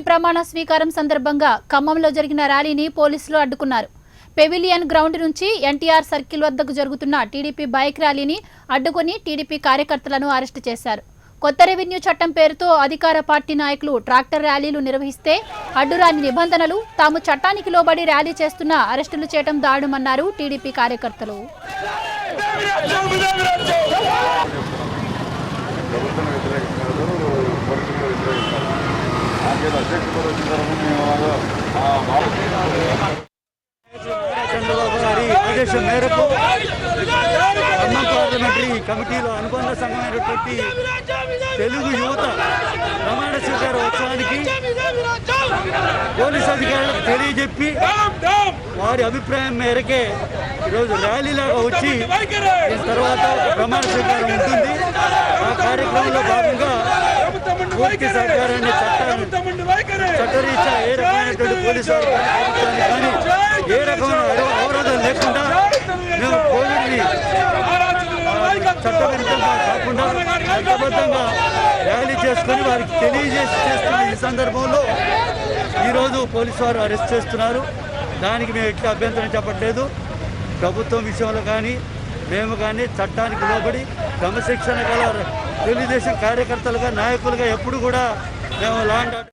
ప్రమాణ స్వీకారం సందర్భంగా ఖమ్మంలో జరిగిన ర్యాలీని పోలీసులు అడ్డుకున్నారు. పెవిలియన్ గ్రౌండ్ నుంచి ఎన్టీఆర్ సర్కిల్ వద్దకు జరుగుతున్న టీడీపీ బైక్ ర్యాలీని అడ్డుకుని టీడీపీ కార్యకర్తలను అరెస్టు చేశారు. కొత్త రెవెన్యూ చట్టం పేరుతో అధికార పార్టీ నాయకులు ట్రాక్టర్ ర్యాలీలు నిర్వహిస్తే అడ్డురాని నిబంధనలు, తాము చట్టానికి లోబడి ర్యాలీ చేస్తున్న అరెస్టులు చేయడం దారుణమన్నారు టీడీపీ కార్యకర్తలు. చంద్రబాబు గారి ఆదేశం మేరకు ఖమ్మం పార్లమెంటరీ కమిటీలో అనుబంధ సంఘమైనటువంటి తెలుగు యువత ప్రమాణ స్వీకార ఉత్సవానికి పోలీసు అధికారులకు తెలియజెప్పి వారి అభిప్రాయం మేరకే ఈరోజు ర్యాలీలాగా వచ్చి తర్వాత ప్రమాణ స్వీకారం ఉంటుంది. ఆ కార్యక్రమంలో భాగంగా పూర్తి సహకారాన్ని చట్టరీత్యా ఏ రకమైనటువంటి పోలీసు కానీ ఏ రకమైన అవరోధం లేకుండా మేము కోవిడ్ని చట్టవిరుద్ధంగా కాకుండా చట్టబద్ధంగా ర్యాలీ చేసుకొని వారికి తెలియజేసి చేస్తున్న ఈ సందర్భంలో ఈరోజు పోలీసు వారు అరెస్ట్ చేస్తున్నారు. దానికి మేము ఎట్లా అభ్యంతరం చెప్పట్లేదు. ప్రభుత్వం విషయంలో కానీ మేము కానీ చట్టానికి లోబడి క్రమశిక్షణ గల తెలుగుదేశం కార్యకర్తలుగా నాయకులుగా ఎప్పుడు కూడా మేము లా అండ్ ఆర్డర్